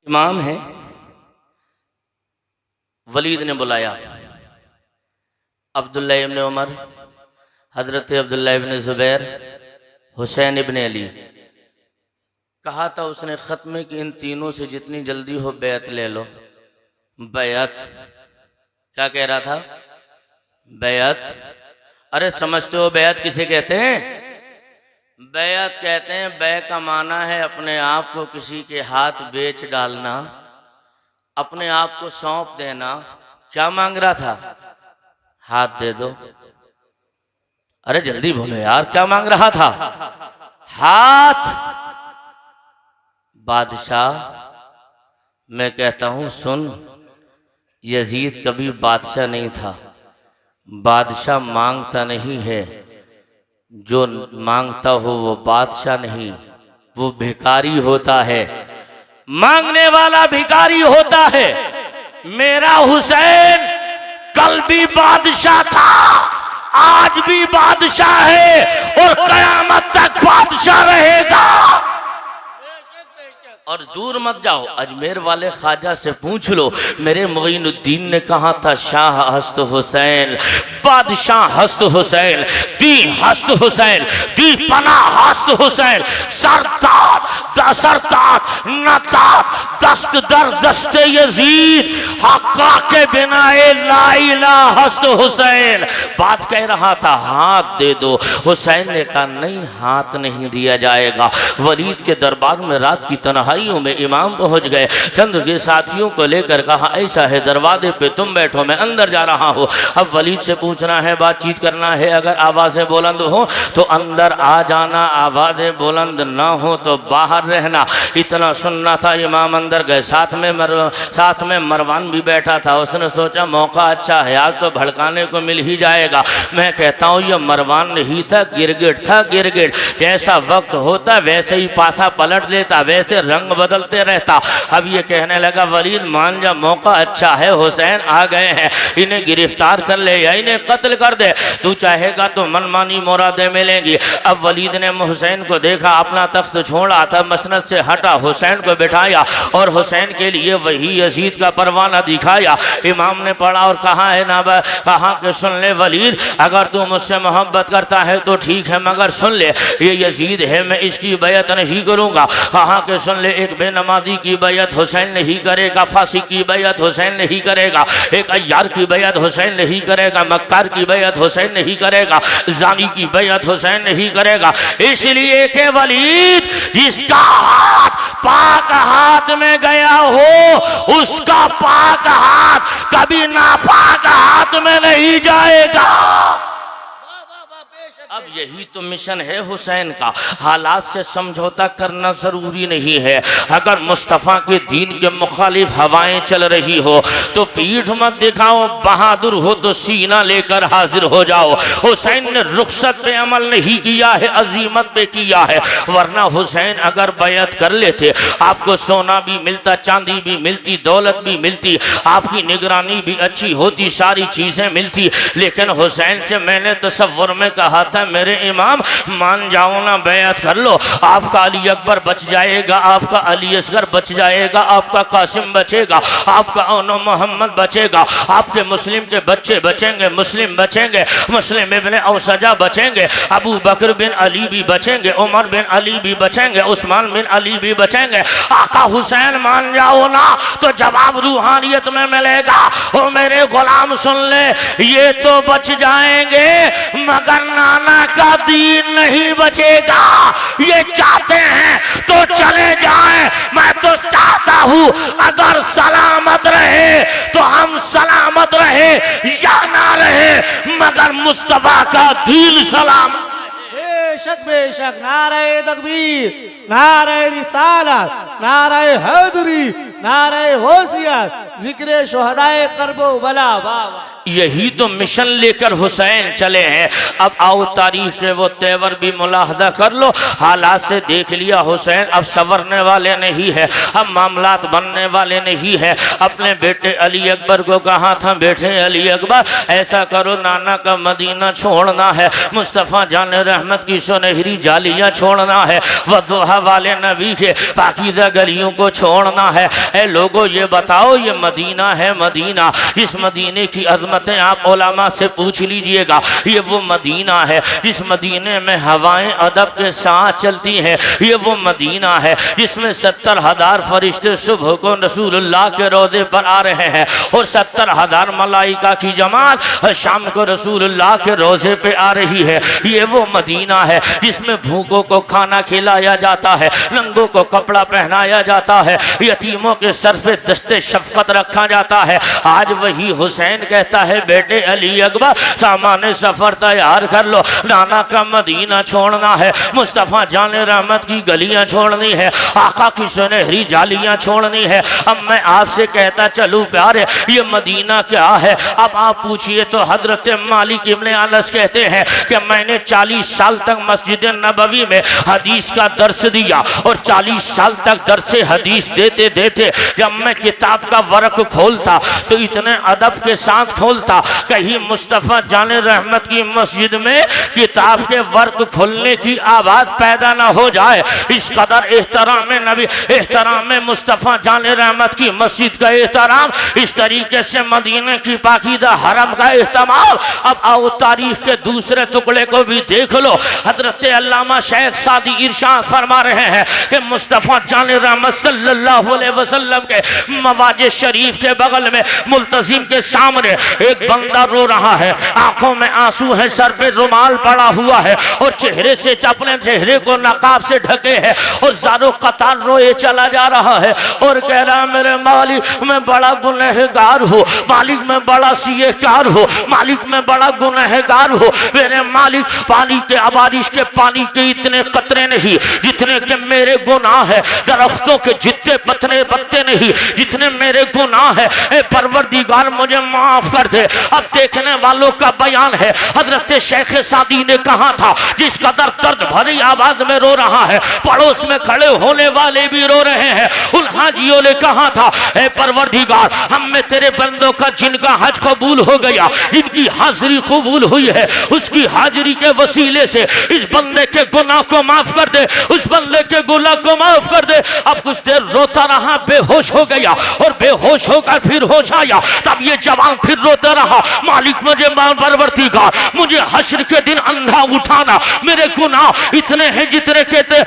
इमाम है, वलीद ने बुलाया अब्दुल्ला इब्न उमर, हजरत अब्दुल्ला इब्न ज़ुबैर, हुसैन इब्न अली। कहा था उसने ख़त्मे की इन तीनों से जितनी जल्दी हो बैत ले लो। बैत क्या कह रहा था? बैत। अरे समझते हो बैत किसे कहते हैं? बैत कहते हैं, बै का माना है अपने आप को किसी के हाथ बेच डालना, अपने आप को सौंप देना। क्या मांग रहा था? हाथ दे दो। अरे जल्दी बोलो यार, क्या मांग रहा था? हाथ। बादशाह, मैं कहता हूं सुन, यजीद कभी बादशाह नहीं था। बादशाह मांगता नहीं है, जो मांगता हो वो बादशाह नहीं, वो भिखारी होता है। मांगने वाला भिखारी होता है। मेरा हुसैन कल भी बादशाह था, आज भी बादशाह है और कयामत तक बादशाह रहेगा। और दूर मत जाओ, अजमेर वाले ख्वाजा से पूछ लो, मेरे मोइनुद्दीन ने कहा था शाह हस्त हुसैन, बादशाह हस्त हुसैन, दी हस्त हुसैन, दी पना हस्त हुसैन, सरताज सरताज नताज दस्त दर दस्ते यजीद, हक्का के बिना ला इलाहा हस्त हुसैन। बात कह रहा था हाथ दे दो। हुसैन ने कहा नहीं, हाथ नहीं दिया जाएगा। वलीद के दरबार में रात की तन्हाइयों में इमाम पहुंच गए, चंद के साथियों को लेकर कहा ऐसा है दरवाजे पे तुम बैठो, मैं अंदर जा रहा हूँ। अब वलीद से पूछना है, बातचीत करना है, अगर आवाज़ें बुलंद हो तो अंदर आ जाना, आवाज़ें बुलंद ना हो तो बाहर रहना। इतना सुनना था। इमाम अंदर गए, साथ में मरवान भी बैठा था। उसने सोचा मौका अच्छा है, आज तो भड़काने को मिल ही जाएगा। मैं कहता हूँ ये मरवान नहीं था, गिरगिट था, गिरगिट। जैसा वक्त होता वैसे ही पासा पलट देता, वैसे रंग बदलते रहता। अब ये कहने लगा वलीद मान जा, मौका अच्छा है, हुसैन आ गए हैं, इन्हें गिरफ्तार कर ले या इन्हें कत्ल कर दे, तू चाहेगा तो मनमानी मुरादें मिलेंगी। अब वलीद ने हुसैन को देखा, अपना तख्त छोड़ा था, मसनद से हटा, हुसैन को बिठाया और हुसैन के लिए वही यजीद का परवाना दिखाया। इमाम ने पढ़ा और कहा है ना, कहा कि सुन ले वलीद, अगर तू मुझसे मोहब्बत करता है तो ठीक है, मगर सुन ले ये यजीद है, मैं इसकी बैत नहीं करूँगा। कहा कि सुन ले, एक बेनमाजी की बैत हुसैन नहीं करेगा, फांसी की बैत हुसैन नहीं करेगा, एक अय्यार की बैत हुसैन नहीं करेगा, मक्कार की बैत हुसैन नहीं करेगा, जानी की बैत हुसैन नहीं करेगा। इसलिए के वलीद जिसका हाथ पाक हाथ में गया हो, उसका पाक हाथ कभी नापाक हाथ में नहीं जाएगा। अब यही तो मिशन है हुसैन का। हालात से समझौता करना जरूरी नहीं है। अगर मुस्तफ़ा के दीन के मुखालिफ हवाएं चल रही हो तो पीठ मत दिखाओ, बहादुर हो तो सीना लेकर हाजिर हो जाओ। हुसैन ने रुखसत पे अमल नहीं किया है, अजीमत पे किया है। वरना हुसैन अगर बैत कर लेते, आपको सोना भी मिलता, चांदी भी मिलती, दौलत भी मिलती, आपकी निगरानी भी अच्छी होती, सारी चीजें मिलती। लेकिन हुसैन से मैंने तसव्वुर में कहा था मेरे इमाम मान जाओ ना, बैत कर लो, आपका अली अकबर बच जाएगा, आपका अली असगर बच जाएगा, आपका कासिम बचेगा, आपका ओनो मोहम्मद बचेगा, आपके मुस्लिम के बच्चे बचेंगे, मुस्लिम बचेंगे, मुस्लिम इब्न औसजा बचेंगे, अबू बकर बिन अली भी बचेंगे, उमर बिन अली भी बचेंगे, उस्मान बिन अली भी बचेंगे। आका हुसैन मान जाओ ना तो जवाब रूहानियत में मिलेगा। ओ मेरे गुलाम सुन ले, ये तो बच जाएंगे मगर नाना का दीन नहीं बचेगा। ये चाहते हैं तो चले जाएं, मैं तो चाहता हूं अगर सलामत रहे तो हम सलामत रहे या ना रहे, मगर मुस्तफा का दीन सलामत। बेशक बेशक, नारे तकबीर, नारे रिसालत, नारे हैदरी, नारे होशियार, जिक्र शुहदाए करबो बला। वाह, यही तो मिशन लेकर हुसैन चले हैं। अब आओ तारीख से वो तेवर भी मुलाहदा कर लो। हालात से देख लिया हुसैन अब संवरने वाले नहीं है, अब मामलात बनने वाले नहीं है। अपने बेटे अली अकबर को कहा था, बेटे अली अकबर ऐसा करो, नाना का मदीना छोड़ना है, मुस्तफ़ा जान रहमत की सुनहरी जालियाँ छोड़ना है, वदुहा वाले नबी के पाकीज़ा गलियों को छोड़ना है। ए लोगों ये बताओ ये मदीना है मदीना, इस मदीने की अजमतें आप उलमा से पूछ लीजिएगा। ये वो मदीना है जिस मदीने में हवाएं अदब के साथ चलती हैं। ये वो मदीना है जिसमें 70,000 फरिश्ते सुबह को रसूलुल्लाह के रोज़े पर आ रहे हैं और 70,000 मलाइका की जमात शाम को रसूलुल्लाह के रोज़े पे आ रही है। ये वो मदीना है जिसमें भूखों को खाना खिलाया जाता है, नंगों को कपड़ा पहनाया जाता है, यतीमों के सर पे दस्ते शफकत रखा जाता है। आज वही हुसैन कहता है बेटे अली अकबर सामान सफ़र तैयार कर लो, नाना का मदीना छोड़ना है, मुस्तफ़ा जाने रहमत की गलियां छोड़नी है, आका की सुनहरी जालियां छोड़नी है। अब मैं आपसे कहता चलूँ प्यारे ये मदीना क्या है। अब आप पूछिए तो हजरत मालिक इब्ने अनस कहते हैं कि मैंने 40 साल तक मस्जिद नबवी में हदीस का दर्स दिया और 40 साल तक दर्स हदीस देते देते जब मैं किताब का वर्क खोलता तो इतने अदब के साथ खोलता कहीं मुस्तफ़ा जाने रहमत की मस्जिद में किताब के वर्क खोलने की आवाज़ पैदा ना हो जाए। इस कदर एहतराम नबी, एहतराम मुस्तफ़ा जाने रहमत की मस्जिद का एहतराम, इस तरीके से मदीने की पाकीदा हरम का एहतमाम। अब आओ तारीख के दूसरे टुकड़े को भी देख लो। हजरत अल्लामा शेख सादी इरशाद फरमा रहे हैं कि मुस्तफ़ा जाने रहमत सल्लल्लाहु अलैहि वसल्लम के मवाजे शरीफ के बगल में मुल्तजिम के सामने एक बंदा रो रहा है, आंखों में आंसू है, सर पे रुमाल पड़ा हुआ है और चेहरे से अपने चेहरे को नकाब से ढके है और ज़ारो कतार रोए चला जा रहा है और कह रहा है मेरे मालिक मैं बड़ा गुनहगार हूँ, मालिक मैं बड़ा सियहकार हूँ, मालिक मैं बड़ा गुनहगार हूँ। मेरे मालिक पानी के बारिश के पानी के इतने कतरे नहीं जितने के मेरे गुनाह है, दरख्तों के जितने पत्ते नहीं जितने मेरे गुनाह है। ए परवरदिगार मुझे माफ कर दे। अब देखने वालों का बयान है हजरत शेख सादी ने कहा था जिस कदर दर्द भरी आवाज में रो रहा है पड़ोस में खड़े होने वाले भी रो रहे हैं। उन हाजियों ने कहा था ए परवरदिगार हम में तेरे बंदों का जिनका हज कबूल हो गया, जिनकी हाजिरी कबूल हुई है, उसकी हाजिरी के वसीले से इस बंदे के गुनाह को माफ कर दे, उस बंदे के गुनाह को माफ कर दे। अब कुछ देर रोता रहा, बेहोश हो गया और बेहोश होकर फिर होश आया। तब ये जवान फिर रोता रहा, मालिक मुझे परवरदिगार मुझे हश्र के दिन अंधा उठाना, मेरे गुनाह इतने हैं जितने कहते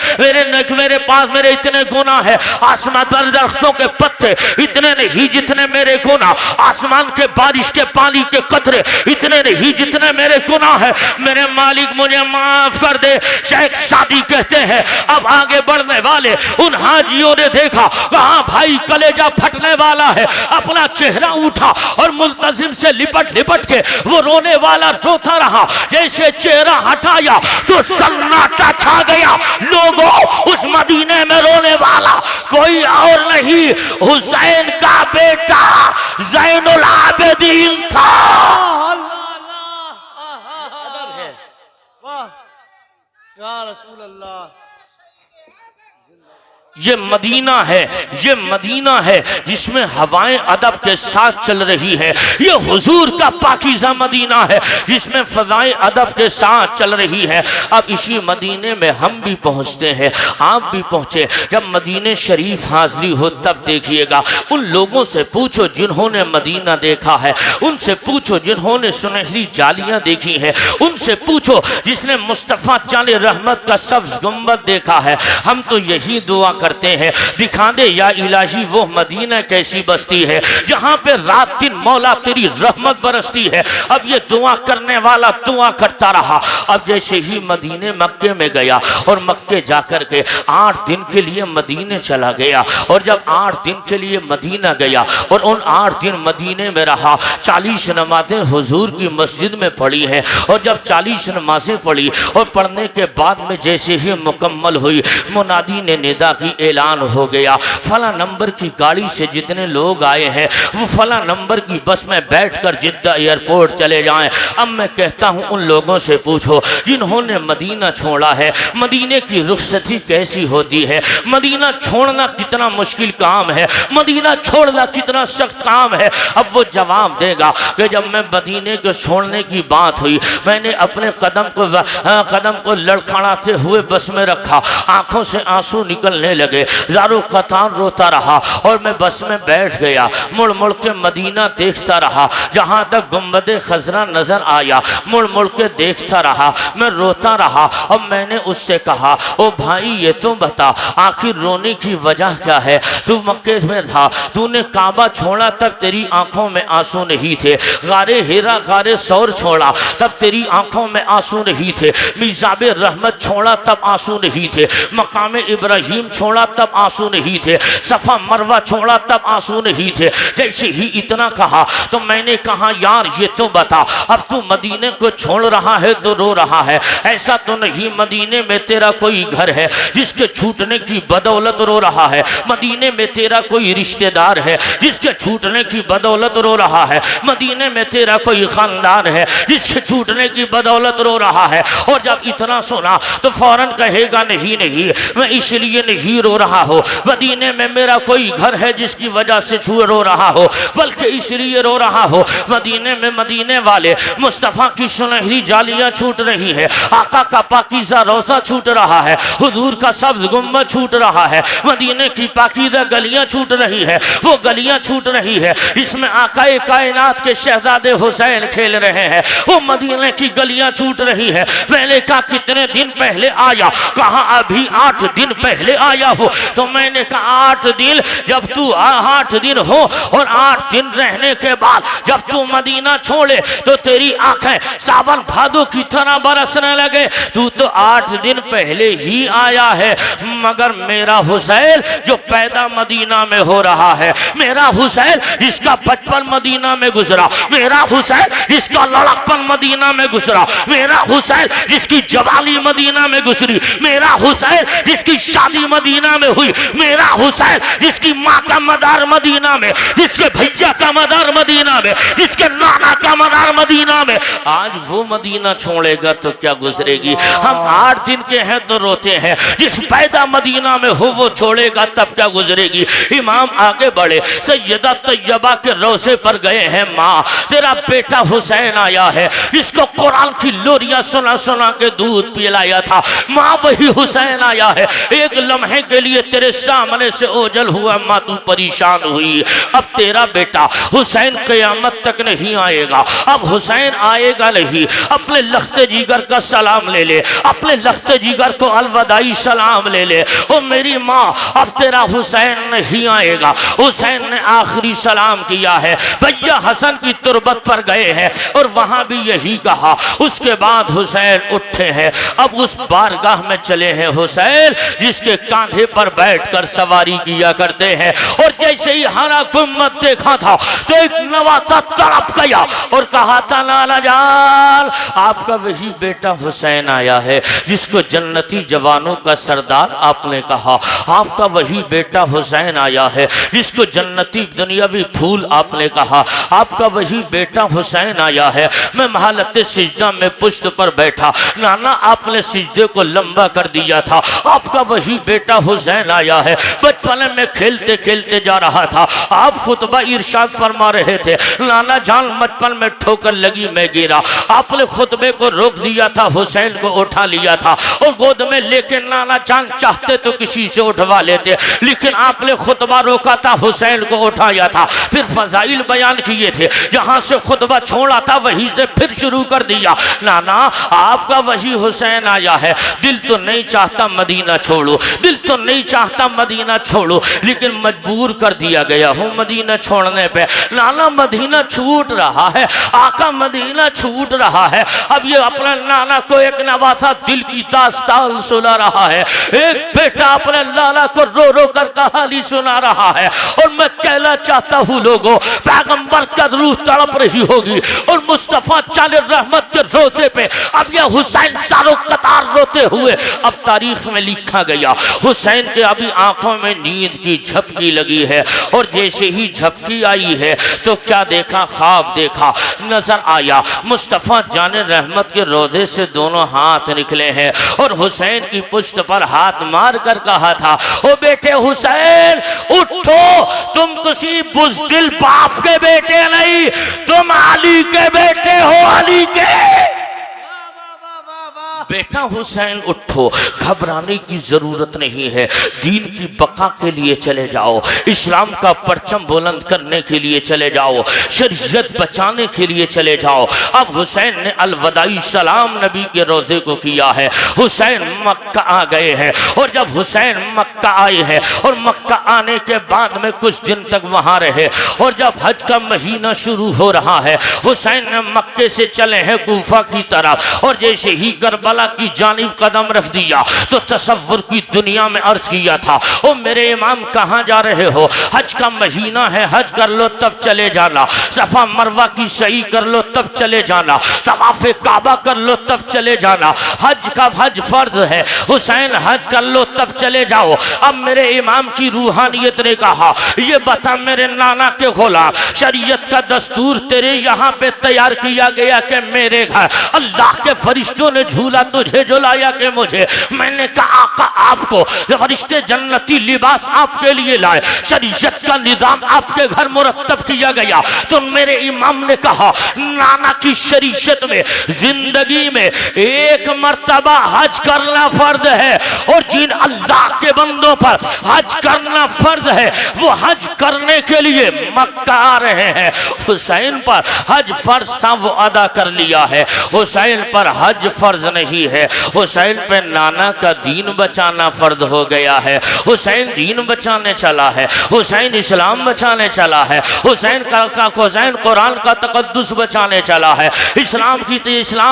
मेरे पास मेरे इतने गुनाह है, आसमान पर दरख्तों के पत्ते इतने नहीं जितने मेरे गुनाह, आसमान के बारिश के पानी के कतरे इतने नहीं जितने मेरे गुनाह है। मेरे मालिक मुझे माफ कर दे। शेख सादी कहते हैं अब आगे बढ़ने वाले उन हाजियों ने देखा कहाँ भाई कलेजा फटने वाला है, अपना चेहरा उठा और मुल्तजिम से लिपट लिपट के वो रोने वाला रोता रहा। जैसे चेहरा हटाया तो सन्नाटा छा गया। लोगों उस मदीने में रोने वाला कोई और नहीं हुसैन का बेटा ज़ैनुल आबिदीन था। वाह या रसूल अल्लाह। ये मदीना है, ये मदीना है जिसमें हवाएं अदब के साथ चल रही है। ये हुजूर का पाकीज़ा मदीना है जिसमें फ़ज़ाएं अदब के साथ चल रही है। अब इसी मदीने में हम भी पहुंचते हैं, आप भी पहुंचे। जब मदीने शरीफ हाजिरी हो तब देखिएगा उन लोगों से पूछो जिन्होंने मदीना देखा है, उनसे पूछो जिन्होंने सुनहरी जालियां देखी है, उनसे पूछो जिसने मुस्तफ़ा जाने रहमत का सब्ज़ गुंबद देखा है। हम तो यही दुआ करते हैं दिखा दे या इलाही वो मदीना कैसी बस्ती है जहां पे रात दिन मौला तेरी रहमत बरसती है। अब ये दुआ करने वाला दुआ करता रहा। अब जैसे ही मदीने मक्के में गया और मक्के जाकर के 8 दिन के लिए मदीने चला गया और जब 8 दिन के लिए मदीना गया और उन 8 दिन मदीने में रहा, 40 नमाजें हुजूर की मस्जिद में पढ़ी हैं और जब 40 नमाजें पढ़ी और पढ़ने के बाद में जैसे ही मुकम्मल हुई मुनादी ने निदा की, ऐलान हो गया फला नंबर की गाड़ी से जितने लोग आए हैं वो फला नंबर की बस में बैठकर जिद्दा एयरपोर्ट चले जाएं। अब मैं कहता हूं उन लोगों से पूछो जिन्होंने मदीना छोड़ा है, मदीने की रुखसती कैसी होती है, मदीना छोड़ना कितना मुश्किल काम है, मदीना छोड़ना कितना सख्त काम है। अब वो जवाब देगा कि जब मैं मदीने को छोड़ने की बात हुई मैंने अपने कदम को लड़खड़ाते हुए बस में रखा, आंखों से आंसू निकलने लगे। लगे। ज़ारो कतार रोता रहा और मैं बस में बैठ गया। मुड़ मुड़ के मदीना देखता रहा, जहाँ तक गुंबद खजरा नजर आया मुड़ मुड़ के देखता रहा, मैं रोता रहा। अब मैंने उससे कहा, ओ भाई ये तो बता आखिर रोने की वजह क्या है? तू मक्के में था, तूने काबा छोड़ा तब तेरी आंखों में आंसू नहीं थे, गारे हिरा गारे सौर छोड़ा तब तेरी आंखों में आंसू नहीं थे, मिज़ाबे रहमत छोड़ा तब आंसू नहीं थे, मकाम इब्राहिम छोड़ा तब आंसू नहीं थे, सफ़ा मरवा छोड़ा तब आंसू नहीं थे। जैसे ही इतना कहा तो मैंने कहा, यार ये तो बता, अब तू मदीने को छोड़ रहा है तो रो रहा है, ऐसा तो नहीं मदीने में तेरा कोई घर है जिसके छूटने की बदौलत रो रहा है, मदीने में तेरा कोई रिश्तेदार है जिसके छूटने की बदौलत रो रहा है, मदीने में तेरा कोई खानदान है जिसके छूटने की बदौलत रो रहा है। और जब इतना सुना तो फौरन कहेगा, नहीं नहीं मैं इसलिए नहीं रो रहा हो, मदीने में मेरा कोई घर है जिसकी वजह से रो रहा हो, बल्कि इसलिए रो रहा हो मदीने में मदीने वाले मुस्तफ़ा की सुनहरी जालियां छूट रही है, आका का पाकीज़ा रोज़ा छूट रहा है, हुजूर का सब्ज़ गुंबद छूट रहा है, मदीने की पाकीज़ा गलियां छूट रही है, वो गलियां छूट रही है इसमें आकाए कायनात के शहजादे हुसैन खेल रहे हैं, वो मदीने की गलियां छूट रही है। मैंने कहा कितने दिन पहले आया? कहा अभी 8 दिन पहले आया हो। तो मैंने कहा 8 दिन, जब तू 8 दिन हो और 8 दिन रहने के बाद जब तू मदीना छोड़े तो तेरी आंखें सावन भादों की तरह बरसने लगे। तू तो 8 दिन पहले ही आया है, मगर मेरा हुसैन जो पैदा मदीना में हो रहा है, मेरा हुसैन जिसका बचपन मदीना में गुजरा, मेरा हुसैन जिसका लड़कपन मदीना में गुजरा, मेरा हुसैन जिसकी जवानी मदीना में गुजरी, मेरा हुसैन जिसकी शादी मदीना में हुई, मेरा हुसैन जिसकी माँ का मदार मदीना में, जिसके भैया का मदार मदीना में, जिसके नाना का मदार मदीना में, आज वो मदीना छोड़ेगा तो क्या गुजरेगी। हम 8 दिन के हैं तो रोते हैं, जिस पैदा मदीना में हो वो छोड़ेगा तब क्या गुजरेगी। इमाम आगे बढ़े, सैयदा तैयबा के रोज़े पर गए हैं, माँ तेरा बेटा हुसैन आया है जिसको कुरान की लोरियां सुना सुना के दूध पिलाया था, माँ वही हुसैन आया है। एक लम्हे के लिए तेरे सामने से ओझल हुआ, माँ तू परेशान हुई, अब तेरा बेटा हुसैन क़यामत तक नहीं आएगा, अब हुसैन आएगा नहीं। अपने लख्ते जिगर का सलाम ले ले, अपने लख्ते जिगर को अलविदाई सलाम ले ले। ओ मेरी माँ, अब तेरा हुसैन नहीं आएगा। हुसैन ने आखिरी सलाम किया है, भैया हसन की तुरबत पर गए हैं और वहां भी यही कहा। उसके बाद हुसैन उठे हैं, अब उस बारगाह में चले हैं हुसैन जिसके कांधे पर बैठकर सवारी किया करते हैं। और जैसे ही हरा गुम्बद देखा था तो एक नवासा तड़प गया और कहा था, नाना जान आपका वही बेटा हुसैन आया है जिसको जन्नती जवानों का सरदार आपने कहा, आपका वही बेटा हुसैन आया है जिसको जन्नती दुनियावी फूल आपने कहा, आपका वही बेटा हुसैन आया है। मैं महालते सिजदा में पुश्त पर बैठा, नाना आपने सिजदे को लंबा कर दिया था, आपका वही बेटा हुसैन आया है। बचपन में खेलते खेलते जा रहा था, आप खुतबा इरशाद फरमा रहे थे, नाना जान बचपन में ठोकर लगी मैं गिरा, आपने खुतबे को रोक दिया था, हुसैन को उठा लिया था और गोद में लेके नाना जान चाहते तो किसी से उठवा लेते, लेकिन आपने खुतबा रोका था, हुसैन को उठाया था। फिर फजाइल बयान किए थे, जहां से खुतबा छोड़ा था वहीं से फिर शुरू कर दिया, नाना आपका वही हुसैन आया है। दिल तो नहीं चाहता मदीना छोड़ो, दिल तो नहीं चाहता मदीना छोड़ो, लेकिन मजबूर कर दिया गया हूँ मदीना छोड़ने पे। नाना मदीना छूट रहा है, आका मदीना छूट रहा है। अब ये अपने नाना को एक नवासा दिल की दास्तान सुना रहा है, एक बेटा अपने लाला को रो रो कर कहानी सुना रहा है। और मैं कहना चाहता हूँ लोगों, पैगंबर का रूह तड़प रही होगी और मुस्तफा चाले रहमत के रोज़े पे अब यह हुसैन सारों कतार रोते हुए अब तारीख में लिखा गया। हुसैन के अभी आंखों में नींद की झपकी लगी है और जैसे ही झपकी आई है तो क्या देखा, ख्वाब देखा, नजर आया मुस्तफा जाने रहमत के रोज़े से दोनों हाथ निकले हैं और हुसैन की पुश्त पर हाथ मार कर कहा था, ओ बेटे हुसैन उठो, तुम किसी बुज़दिल बाप के बेटे नहीं, तुम अली के बेटे हो, अली के। बेटा हुसैन उठो, घबराने की जरूरत नहीं है, दीन की बका के लिए चले जाओ, इस्लाम का परचम बुलंद करने के लिए चले जाओ, शरीयत बचाने के लिए चले जाओ। अब हुसैन ने अलविदाई सलाम नबी के रोजे को किया है। हुसैन मक्का आ गए हैं और जब हुसैन मक्का आए हैं और मक्का आने के बाद में कुछ दिन तक वहां रहे और जब हज का महीना शुरू हो रहा है, हुसैन ने मक्के से चले हैं कूफा की तरफ और जैसे ही करबला की जानिब कदम रख दिया तो तसव्वुर की दुनिया में अर्ज किया था, ओ मेरे इमाम कहाँ जा रहे हो? हज का महीना है, हज कर लो तब चले जाना, सफा मरवा की सही कर लो तब चले जाना, तवाफ़े काबा कर लो तब चले जाना, हज का हज फर्ज है, हुसैन हज कर लो तब चले जाओ। अब मेरे इमाम की रूहानियत ने कहा, ये बता मेरे नाना के गुलाम, शरीयत का दस्तूर तेरे यहाँ पे तैयार किया गया कि मेरे घर अल्लाह के फरिश्तों ने झूला तुझे झुलाया कि मुझे? मैंने कहा आका आपको फरिश्ते जन्नती लिबास आपके लिए लाए, शरीयत का निजाम आपके घर मुरत्तब किया गया। तो मेरे इमाम ने कहा नाना की शरीयत में जिंदगी में एक मर्तबा हज करना फर्ज है और जिन अल्लाह के बंदों पर हज करना फर्ज है वो हज करने के लिए मक्का आ रहे हैं। हुसैन पर हज फर्ज था, वो अदा कर लिया है। हुसैन पर हज फर्ज नहीं है, हुसैन पे नाना का दीन बचाना फर्ज हो गया है। हुसैन दीन बचाने चला है, हुसैन इस्लाम बचाने चला है, हुसैन कुरान का तकद्दुस बचाने चला है, इस्लाम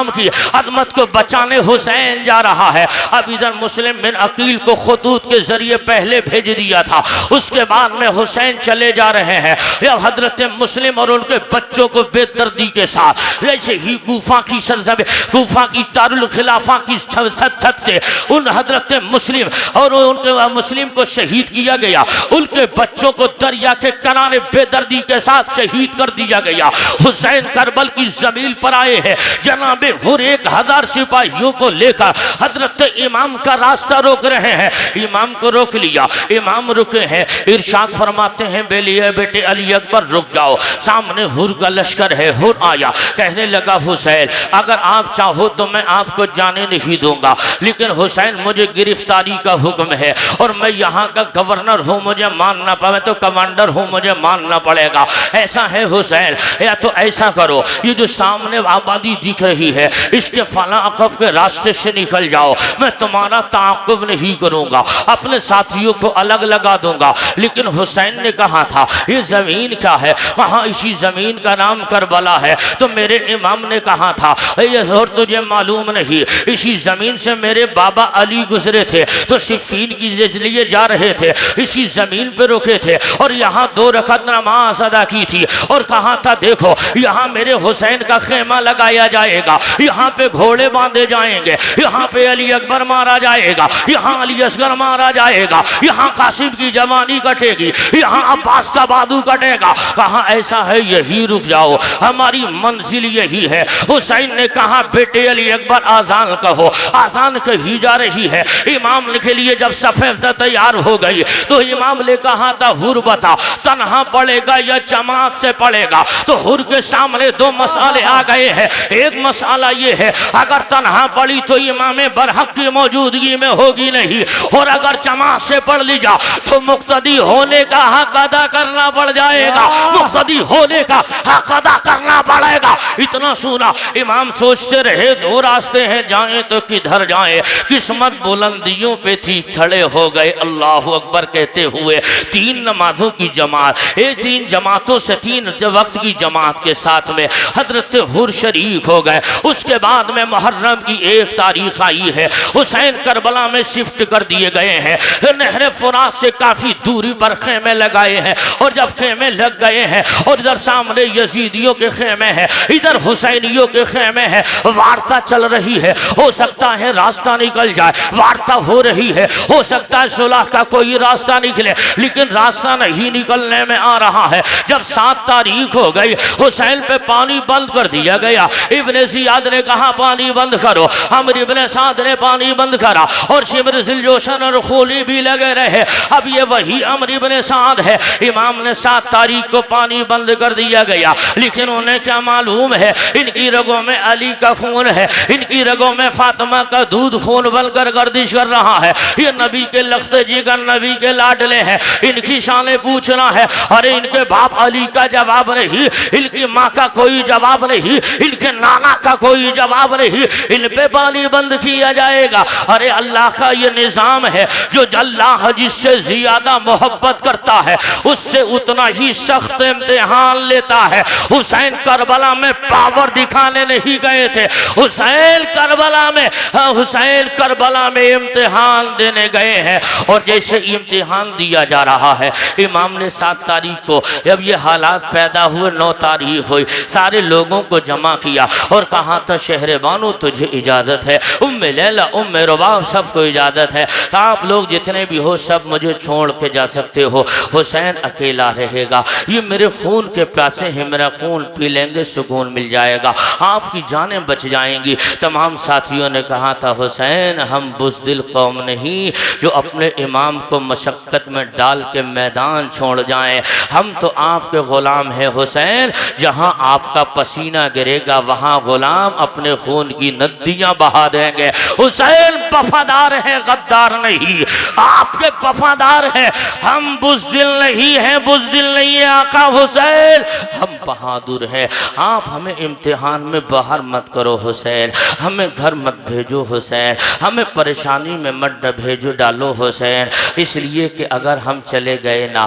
की अदमत को बचाने हुसैन जा रहा है। अब इधर मुस्लिम बिन अकील को खतूत के जरिए पहले भेज दिया था, उसके बाद में हुसैन चले जा रहे हैं। जब हजरत मुस्लिम और उनके बच्चों को बेदर्दी के साथ जैसे ही कूफा की सरजमीन, कूफा की दारुल खिलाफा की छत से उन हजरत मुस्लिम और उनके मुस्लिम को शहीद किया गया, उनके बच्चों को दरिया के किनारे बेदर्दी के साथ शहीद कर दिया गया। हुसैन करबल की जमीन पर आए हैं, जनाबे हुर 1000 सिपाहियों को लेकर हजरत इमाम का रास्ता रोक रहे हैं। इमाम को रोक लिया, इमाम रुके हैं, इरशाद फरमाते हैं बेलिए बेटे अली अकबर रुक जाओ, सामने हुर का लश्कर है। हुर आया, कहने लगा हुसैन अगर आप चाहो तो मैं आपको जाने नहीं दूंगा, लेकिन हुसैन मुझे गिरफ्तारी का हुक्म है और मैं यहाँ का गवर्नर हूँ, मुझे मानना पड़े तो कमांडर हूँ, मुझे मानना पड़ेगा। ऐसा है हुसैन, या तो ऐसा करो ये जो सामने आबादी दिख रही है इसके फला अकब के रास्ते से निकल जाओ, मैं तुम्हारा ताक़ुब नहीं करूँगा, अपने साथियों को अलग लगा दूंगा। लेकिन हुसैन ने कहा था ये ज़मीन क्या है? कहा इसी ज़मीन का नाम करबला है। तो मेरे इमाम ने कहा था ये और तुझे मालूम नहीं, इसी ज़मीन से मेरे बाबा अली गुजरे थे तो सिफ़ीन की लिए जा रहे थे, इसी ज़मीन पे रुके थे और यहाँ 2 रकात नमाज अदा की थी और कहा था देखो यहाँ मेरे हुसैन का खेमा लगाया जाएगा, यहाँ पे घोड़े बांधे जाएंगे, यहाँ पे अली अकबर मारा जाएगा, यहाँ अली असगर मारा जाएगा, यहाँ कासिम की जवानी कटेगी, यहाँ अब्बास का बादू कटेगा। कहा ऐसा है यही रुक जाओ, हमारी मंजिल यही है। हुसैन ने कहा बेटे अली अकबर आजान कहो, आजान कही जा रही है। इमाम के लिए जब सफेद तैयार हो गई तो इमाम ने कहा था हुर बता तन्हा पड़ेगा या जमात से पड़ेगा? तो हुर के सामने 2 मसाले आ गए हैं। एक मसाला ये है अगर तन्हा पड़ी तो इमाम बरहक की मौजूदगी में होगी नहीं, और अगर जमात से पढ़ ली जा तो मुक्तदी होने का हक अदा करना पड़ जाएगा, मुक्तदी होने का हक अदा करना पड़ेगा। इतना सुना, इमाम सोचते रहे 2 रास्ते हैं, जाएं तो किधर जाएं। किस्मत बुलंदियों पे थी, खड़े हो गए अल्लाह अकबर कहते हुए। 3 नमाजों की जमात, 3 जमातों से 3 वक्त की जमात के साथ में हजरत हुर शरीक हो गए। उसके बाद में मुहर्रम की 1 तारीख आई है, हुसैन करबला में शिफ्ट कर दिए गए हैं। नहर फुरात से काफ़ी दूरी पर खेमे लगाए हैं और जब खेमे लग गए हैं और इधर सामने यजीदियों के खेमे हैं, इधर हुसैनियों के खेमे हैं, वार्ता चल रही है। हो सकता है रास्ता निकल जाए, वार्ता हो रही है, हो सकता है सुलह का कोई रास्ता निकले, लेकिन रास्ता नहीं निकलने में आ रहा है। जब 7 तारीख हो गई, हुसैन पे पानी बंद कर दिया गया। इब्ने ज़ियाद ने कहा पानी बंद करो, अमर इब्ने साद ने पानी बंद करा और शिमर जिलजोशन और खोली भी लगे रहे। अब ये वही अमर इब्ने साद है। इमाम ने 7 तारीख को पानी बंद कर दिया गया, लेकिन उन्हें क्या मालूम है इनकी रगों में अली का खून है, इनकी रगों रगों में फातिमा का दूध खून बनकर गर्दिश कर रहा है। ये नबी के लख्ते जिगर, नबी के लाडले हैं, इनकी शान पूछना है। अरे इनके बाप अली का जवाब नहीं, इनकी माँ का कोई जवाब नहीं, इनके नाना का कोई जवाब नहीं, इन पे पानी बंद किया जाएगा। अरे अल्लाह का ये निज़ाम है, जो अल्लाह जिससे ज्यादा मोहब्बत करता है उससे उतना ही सख्त इम्तिहान लेता है। हुसैन करबला में पावर दिखाने नहीं गए थे, हुसैन करबला में इम्तिहान देने गए हैं। और जैसे इम्तिहान दिया जा रहा है, इमाम ने 7 तारीख को जब ये हालात पैदा हुए, 9 तारीख हुई, सारे लोगों को जमा किया और कहा था शहर बानो तुझे इजाज़त है, उम्मे लैला उम्मे रुबाब सबको इजाज़त है, आप लोग जितने भी हो सब मुझे छोड़ के जा सकते हो, हुसैन अकेला रहेगा। ये मेरे खून के प्यासे हैं, मेरा खून पी लेंगे, सुकून मिल जाएगा, आपकी जानें बच जाएंगी। तमाम साथियों ने कहा था हुसैन हम बुज़दिल कौम नहीं जो अपने इमाम को मशक्क़त में डाल के मैदान छोड़ जाएं, हम तो आपके ग़ुलाम हैं हुसैन, जहाँ आपका पसीना गिरेगा वहाँ ग़ुलाम अपने खून की नदियाँ बहा देंगे। हुसैन वफादार है, गद्दार नहीं, आपके वफादार हैं, हम बुज़दिल नहीं हैं, बुज़दिल नहीं है आका हुसैन, हम बहादुर हैं। आप हमें इम्तिहान में बाहर मत करो हुसैन, हमें घर मत भेजो हुसैन, हमें परेशानी में मत भेजो डालो हुसैन, इसलिए कि अगर हम चले गए ना,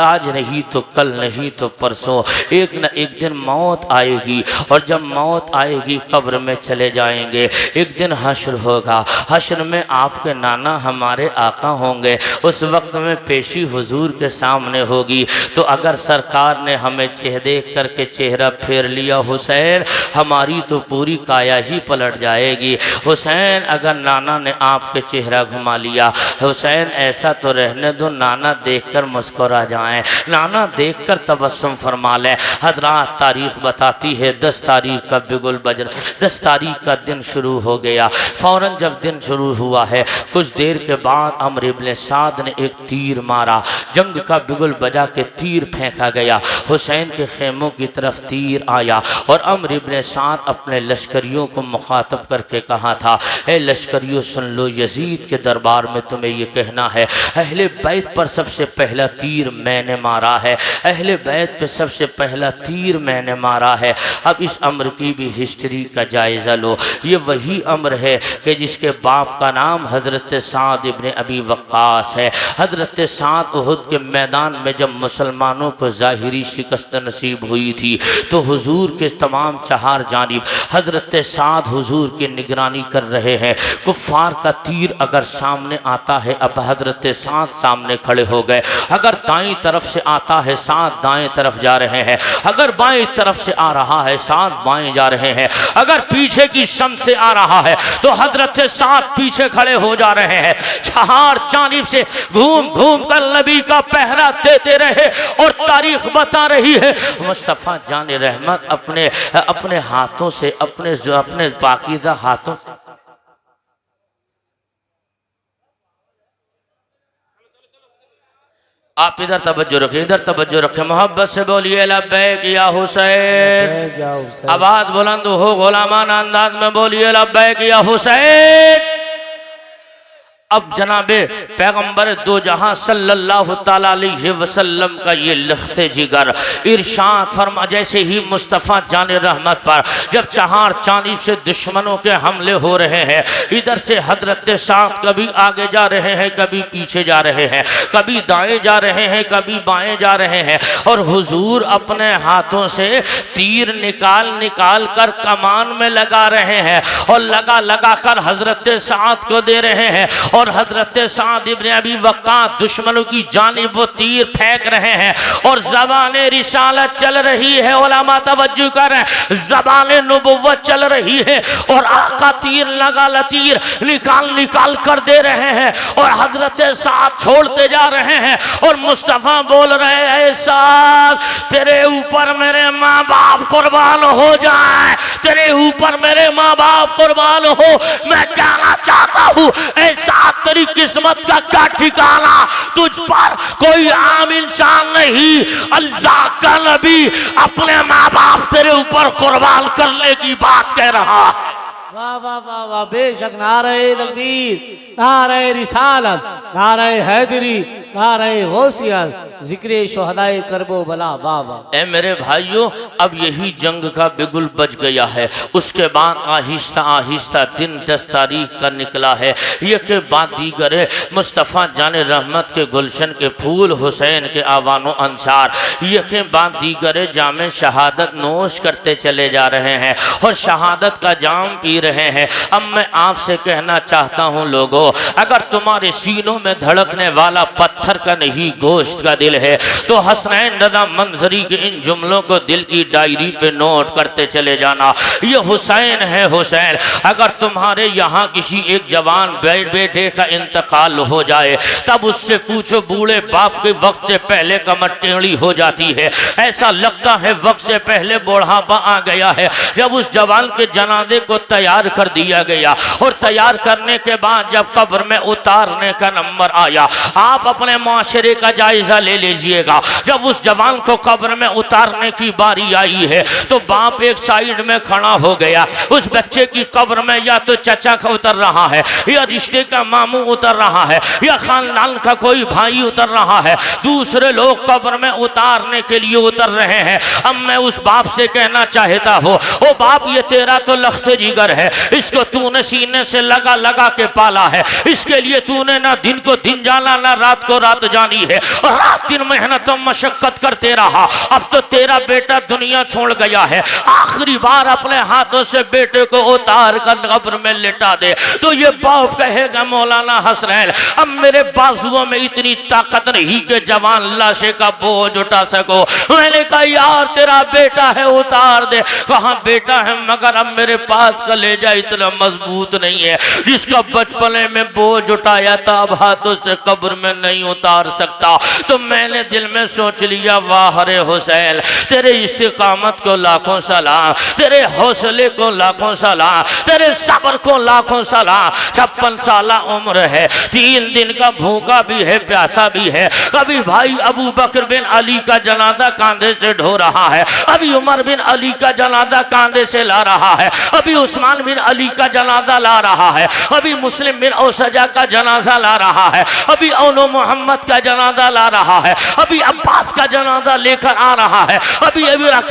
आज नहीं तो कल नहीं तो परसों एक न एक दिन मौत आएगी, और जब मौत आएगी कब्र में चले जाएंगे, एक दिन हश्र होगा, हश्र में आपके नाना हमारे आका होंगे, उस वक्त में पेशी हुजूर के सामने होगी। तो अगर सरकार ने हमें देख करके चेहरा फेर लिया हुसैन, हमारी तो पूरी काया ही पलट जाएगी। हुसैन अगर नाना ने आपके चेहरा घुमा लिया, हुसैन ऐसा तो रहने दो नाना देखकर मुस्कुरा जाएं, नाना देखकर तबस्सुम फरमा लें। हज़रात तारीख बताती है 10 तारीख का बिगुल बज, 10 तारीख का दिन शुरू हो गया। फ़ौरन जब दिन शुरू हुआ है, कुछ देर के बाद अम्र इब्न साद ने एक तीर मारा, जंग का बिगुल बजा के तीर फेंका गया, हुसैन के खेमों की तरफ तीर आया और अम्र इब्न साद अपने लश्करियों को मुखातब करके कहा था, ए लश्करियों सुन लो, यजीद के दरबार में तुम्हें ये कहना है अहले बैत पर सबसे पहला तीर मैंने मारा है, अहले बैत पे सबसे पहला तीर मैंने मारा है। अब इस अम्र की भी हिस्ट्री का जायज़ा लो, ये वही अम्र है कि जिसके बाप का नाम हज़रत साद इब्न अबी वक्कास है। हज़रत साद उहुद के मैदान में जब मुसलमानों को ज़ाहिरी शिकस्त नसीब हुई थी तो हुजूर के तमाम 4 जानिब हज़रत साद हुजूर की निगरानी कर रहे हैं। कुफ़ार का तीर अगर सामने आता है, अब हज़रत साद सामने खड़े हो गए, अगर दाईं तरफ से आता है साद दाएं तरफ जा रहे हैं, अगर बाएं तरफ से आ रहा है साद बाएं जा रहे हैं, अगर पीछे की शम से आ रहा है तो हज़रत साद पीछे खड़े हो जा रहे हैं। 4 जानिब से घूम घूम कर नबी का पहरा देते रहे और तारीख बता रही है मुस्तफ़ा जान रहमत अपने हाथों से अपने पाकीज़ा हाथों, आप इधर तवज्जो रखें, इधर तवज्जो रखें, मोहब्बत से बोलिए लब्बैक या हुसैन, आवाज बुलंद हो, गुलामाना अंदाज में बोलिए लब्बैक या हुसैन। अब जनाबे पैगम्बर दो जहां सल्लल्लाहु ताला अलैहि वसल्लम का ये लफ्ज़े जिगर इरशाद फरमा, जैसे ही मुस्तफ़ा जान रहमत पर जब 4 जानिब से दुश्मनों के हमले हो रहे हैं, इधर से हज़रत साद कभी आगे जा रहे हैं, कभी पीछे जा रहे हैं, कभी दाएं जा रहे हैं, कभी बाएं जा रहे हैं, और हुजूर अपने हाथों से तीर निकाल कर कमान में लगा रहे हैं और लगा कर हज़रत साद को दे रहे हैं, और हज़रत साद इब्न अबी वक्कास दुश्मनों की जानिब वो तीर फेंक रहे हैं और ज़बाने रिसालत चल रही है। उलमा तवज्जो कर, ज़बाने नबुव्वत चल रही है और आका तीर लगा लतीर निकाल कर दे रहे हैं और हज़रत साद छोड़ते जा रहे हैं और मुस्तफ़ा बोल रहे हैं साद तेरे ऊपर मेरे माँ बाप कुर्बान हो जाए, तेरे ऊपर मेरे माँ बाप कुर्बान हो, मैं कहना चाहता हूँ ऐसा तेरी किस्मत का क्या ठिकाना, तुझ पर कोई आम इंसान नहीं, अल्लाह का नबी अपने माँ बाप तेरे ऊपर कुर्बान करने की बात कह रहा है। वाह वाह वाह वाह, बेशक नारे तकबीर, नारे रिसालत, नारे हैदरी, नारे गौसियत, जिक्र शुहदाए करबो बला। वाह वाह। ए मेरे भाइयों, अब यही जंग का बिगुल बज गया है। उसके बाद आहिस्ता आहिस्ता दिन 10 तारीख का निकला है। ये के बाद दीगर मुस्तफ़ा जाने रहमत के गुलशन के फूल हुसैन के आवानो अंसार ये के बाद दीगर जामे शहादत नोश करते चले जा रहे हैं और शहादत का जाम पी रहे हैं। अब मैं आपसे कहना चाहता हूँ लोगों, अगर तुम्हारे सीनों में धड़कने वाला पत्थर का नहीं गोश्त का दिल है तो हसनैन रज़ा मंजरी के इन जुमलों को दिल की डायरी पे नोट करते चले जाना। ये हुसैन है हुसैन। अगर तुम्हारे यहाँ किसी एक जवान बेटे का इंतकाल हो जाए तब उससे पूछो बूढ़े बाप के वक्त से पहले कमर टेढ़ी हो जाती है। ऐसा लगता है वक्त से पहले बुढ़ापा आ गया है। जब उस जवान के जनाजे को तैयार कर दिया गया और तैयार करने के बाद जब कब्र में उतारने का नंबर आया, आप अपने माशरे का जायजा ले लीजिएगा। जब उस जवान को कब्र में उतारने की बारी आई है तो बाप एक साइड में खड़ा हो गया। उस बच्चे की कब्र में या तो चचा का उतर रहा है, या रिश्ते का मामू उतर रहा है, या खानदान का कोई भाई उतर रहा है। दूसरे लोग कब्र में उतारने के लिए उतर रहे हैं। अब मैं उस बाप से कहना चाहता हूँ, ओ बाप, ये तेरा तो लख्त जिगर है, इसको तूने सीने से लगा लगा के पाला है। इसके लिए तूने ना दिन को दिन जाना ना रात को रात जानी है, और रात दिन मेहनत और मशक्कत करते रहा। अब तो तेरा बेटा दुनिया छोड़ गया है, आखिरी बार अपने हाथों से बेटे को उतार कर कब्र में लिटा दे। तो ये बाप कहेगा, मौलाना हसनैन, अब मेरे बाजुओं में इतनी ताकत नहीं कि जवान लाशे का बोझ उठा सको। मैंने कहा यार तेरा बेटा है, उतार दे। कहा बेटा है, मगर अब मेरे पास कलेजा इतना मजबूत नहीं है, जिसका बचपने में बोझ उठाया था अब हाथों से कब्र में नहीं उतार सकता। तो मैंने दिल में सोच लिया, वाह रे हुसैन, तेरे इस्तिकामत को लाखों सलाम, तेरे हौसले को लाखों सलाम, तेरे सब्र को लाखों सलाम। 56 साल उम्र है, 3 दिन का भूखा भी है, प्यासा भी है। कभी भाई अबू बकर बिन अली का जनाजा कांधे से ढो रहा है, अभी उमर बिन अली का जनाजा कांधे से ला रहा है, अभी उस्मान बिन अली का जनाजा ला रहा है, अभी मुस्लिम बिन औसजा का जनाजा ला रहा है, अभी औनो मोहम्मद का जनाजा ला रहा है, अभी अब्बास का जनाजा लेकर आ रहा है,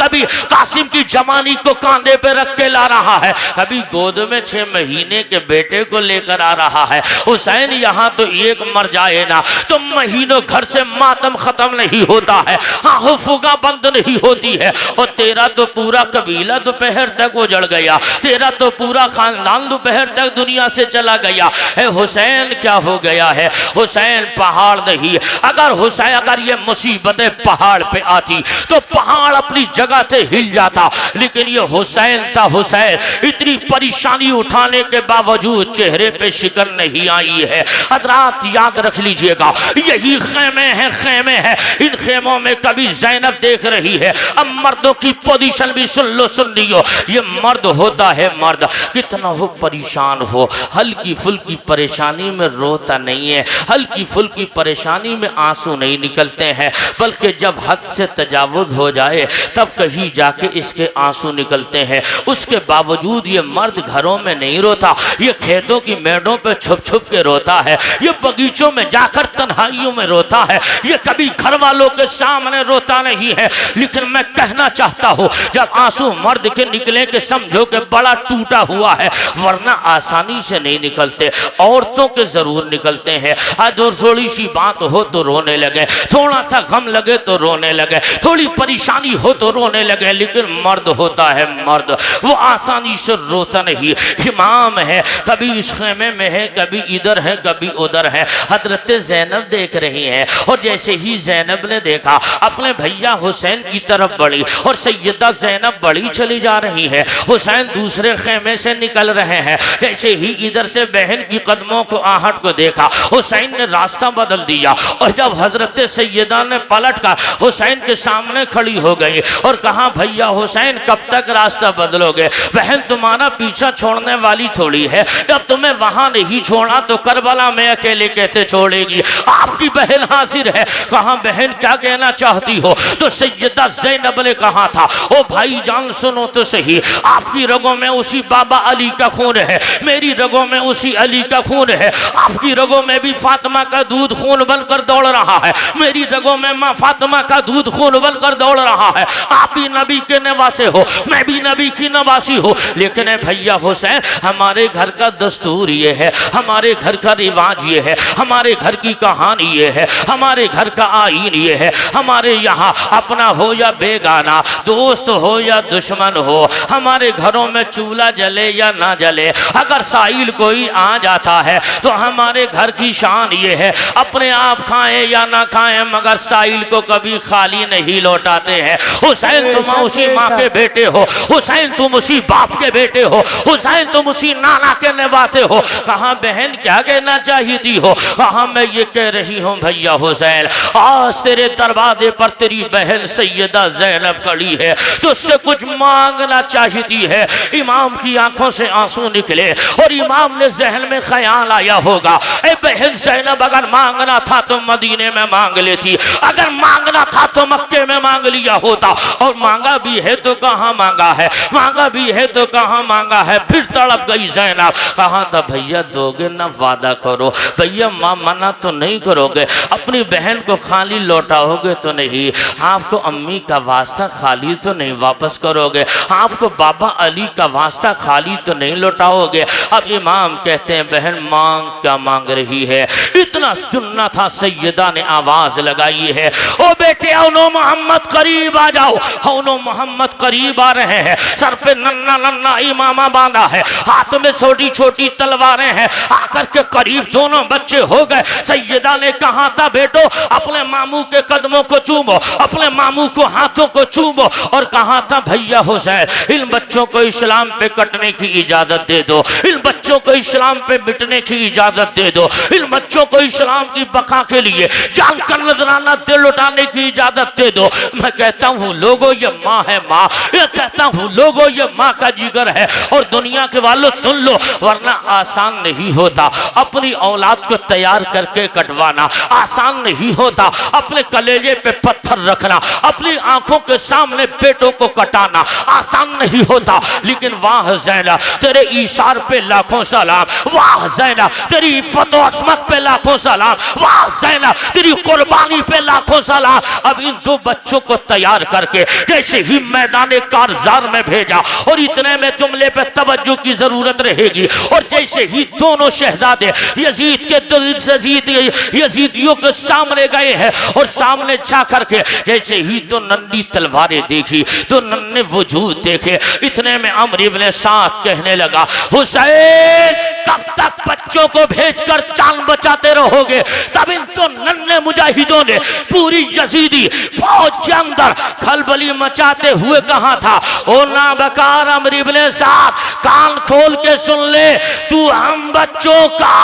कभी कासिम की जमानी को कांधे पे रख के ला रहा है, कभी गोद में 6 महीने के बेटे को लेकर आ रहा है। हुसैन यहाँ तो एक मर जाए ना तो महीनों घर से मातम खत्म नहीं होता है, हाँ फुगा बंद नहीं होती है। और तेरा तो पूरा कबीला दोपहर तक उजड़ गया, तेरा तो पूरा खानदान दोपहर तक दुनिया से चला गया है। हुसैन क्या हो गया है? हुसैन पहाड़ नहीं। अगर ये मुसीबतें पहाड़ पे आती तो पहाड़ अपनी जगह से हिल जाता, लेकिन ये हुसैन था। हुसैन इतनी परेशानी उठाने के बावजूद चेहरे पे शिकन नहीं आई है। हजरात याद रख लीजिएगा, यही खेमे हैं। इन खेमों में कभी ज़ैनब देख रही है। अब मर्दों की पोजीशन भी सुन लियो। ये मर्द होता है, मर्द कितना हो परेशान हो, हल्की फुल्की परेशानी में रोता नहीं है, हल्की फुल्की परेशानी में आंसू नहीं निकलते हैं, बल्कि जब हद से तजावुज़ हो जाए तब कहीं जाके इसके आंसू निकलते हैं। उसके बावजूद ये मर्द घरों में नहीं रोता, ये खेतों की मेड़ों पे छुप छुप के रोता है, ये बगीचों में जाकर तन्हाइयों में रोता है, ये कभी घर वालों के सामने रोता नहीं है। लेकिन मैं कहना चाहता हूँ, जब आंसू मर्द के निकले के समझो कि बड़ा टूटा हुआ है, वरना आसानी से नहीं निकलते। औरतों के जरूर निकलते हैं। आज थोड़ी सी बात हो तो रोने लगे, थोड़ा सा गम लगे तो रोने लगे, थोड़ी परेशानी हो तो रोने लगे। लेकिन मर्द होता है, मर्द वो आसानी से रोता नहीं। इमाम है, कभी इस खेमे में है, कभी इधर है, कभी उधर है। हजरत ज़ैनब देख रही हैं, और जैसे ही ज़ैनब ने देखा अपने भैया हुसैन की तरफ बढ़ी, और सैयदा ज़ैनब बड़ी चली जा रही है। हुसैन दूसरे खेमे से निकल रहे हैं। जैसे ही इधर से बहन की कदमों को आहट को देखा, हुसैन ने रास्ता बदल दिया, और जब हजरत सैयदा ने पलट कर हुसैन के सामने खड़ी हो गई और कहा, भैया हुसैन कब तक रास्ता बदलोगे? बहन तुम्हारा पीछा छोड़ने वाली थोड़ी है, जब तुम्हें वहां नहीं छोड़ा तो करबला में अकेले कैसे छोड़ेगी? आपकी बहन हाजिर है। कहा, बहन क्या कहना चाहती हो? तो सैयदा ज़ैनब ने कहा था, ओ भाई जान सुनो तो सही, आपकी रगों में उसी बाबा अली का खून है, मेरी रगों में उसी अली का खून है। आपकी रगों में भी फातिमा का दूध खून बनकर दौड़ रहा है, मेरी रगों में माँ फातिमा का दूध खून बनकर दौड़ रहा है। आप भी नबी के नवासे हो, मैं भी नबी की नवासी हो, लेकिन भैया हुसैन हमारे घर का दस्तूर ये है, हमारे घर का रिवाज ये है, हमारे घर की कहानी ये है, हमारे घर का आईन ये है। हमारे यहाँ अपना हो या बेगाना, दोस्त हो या दुश्मन हो, हमारे घरों में चूल्हा जले या ना जले, अगर साहिल कोई आ जाता है तो हमारे घर की शान ये है, अपने आप खाएं या ना खाएं मगर साहिल को कभी खाली नहीं लौटाते हैं। हुसैन तुम उसी माँ के बेटे हो, हुसैन तुम उसी बाप के बेटे हो, हुसैन तुम उसी नाना के नवासे हो। कहाँ बहन क्या कहना चाहती हो, कहाँ मैं ये कह रही हूँ भैया हुसैन, आज तेरे दरवाजे पर तेरी बहन सैयदा ज़ैनब खड़ी है, तुझसे कुछ मांगना चाहती है। इमाम की आंखों से आंसू निकले और इमाम ने जहन में ख्याल आया होगा, ए बहन ज़ैनब अगर मांगना था तो मदीने में मांग लेती, अगर मांगना था तो मक्के में मांग लिया होता, और मांगा भी है तो कहाँ मांगा है, मांगा भी है तो कहाँ मांगा है। फिर तड़प गई ज़ैनब, कहा था भैया दोगे ना, वादा करो भैया, माँ मना तो नहीं करोगे, अपनी बहन को खाली लौटाओगे तो नहीं, आपको अम्मी का वास्ता खाली तो नहीं वापस करोगे, आपको बाबा अली का वास्ता खाली तो नहीं लौटाओगे। अब इमाम कहते हैं बहन मांग क्या मांग रही है, इतना सुनना था। सैयदा ने आवाज लगाई है, ओ बेटे औनो मोहम्मद करीब आ जाओ, औनो मोहम्मद करीब आ रहे हैं, सर पे नन्ना नन्ना इमामा बांधा है, हाथ में छोटी छोटी तलवारें हैं, आकर के करीब दोनों बच्चे हो गए। सैयदा ने कहा था बेटो अपने मामू के कदमों को चूमो, अपने मामू को हाथों को चूमो, और कहा था भैया हुसैन इन बच्चों को इस्लाम पे कटने की इजाजत दे दो, इन बच्चों को इस्लाम पे मिटने की इजाजत दे दो, इन बच्चों को इस्लाम की बका के लिए जान का नजराना दिल लुटाने की इजाजत दे दो। मैं कहता हूँ लोगों ये माँ है, माँ ये कहता हूँ लोगों ये माँ का जिगर है। और दुनिया के वालों सुन लो, वरना आसान नहीं होता अपनी औलाद को तैयार करके कटवाना, आसान नहीं होता अपने कलेजे पे पत्थर रखना, अपनी आंखों के सामने बेटों को कटाना आसान नहीं होता। लेकिन वाह ज़ैनब तेरे इशार पे लाखों सलाम, वाह ज़ैनब तेरी इफ़्फ़त और अस्मत पे लाखों सलाम, वाह ज़ैनब तेरी कुर्बानी पे लाखों सलाम। अब इन दो बच्चों को तैयार करके जैसे ही मैदान कारज़ार में भेजा, और इतने में जुमले पे तवज्जो की जरूरत रहेगी, और जैसे ही दोनों शहजादे यजीद के यजीदियों के सामने गए हैं, और सामने जा करके जैसे ही तो नन्ही तलवारें देखी, तो नन्हे वजूद देखे, इतने में अम्र इब्ने साद कहने लगा हुसैन कब तक बच्चों को भेजकर जान बचाते रहोगे। तब इन तो नन्हे मुजाहिदों ने पूरी यजीदी फौज के अंदर खलबली मचाते हुए कहा था, ओ नाबकार अम्र इब्ने साद कान खोल के सुन ले, तू हम बच्चों का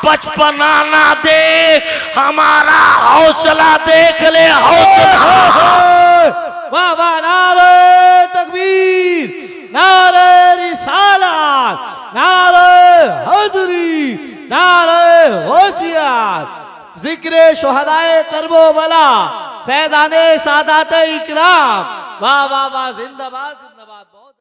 बचपना ना देख, हमारा हौसला देख ले, हौसला। बाबा नारे तकबीर, नारे रिसालत, नारे हैदरी, नारे होशियार, जिक्रे शुहदाए करबो बला, फैदाने सादाते इकराम। वाह वाह वाह, जिंदाबाद जिंदाबाद।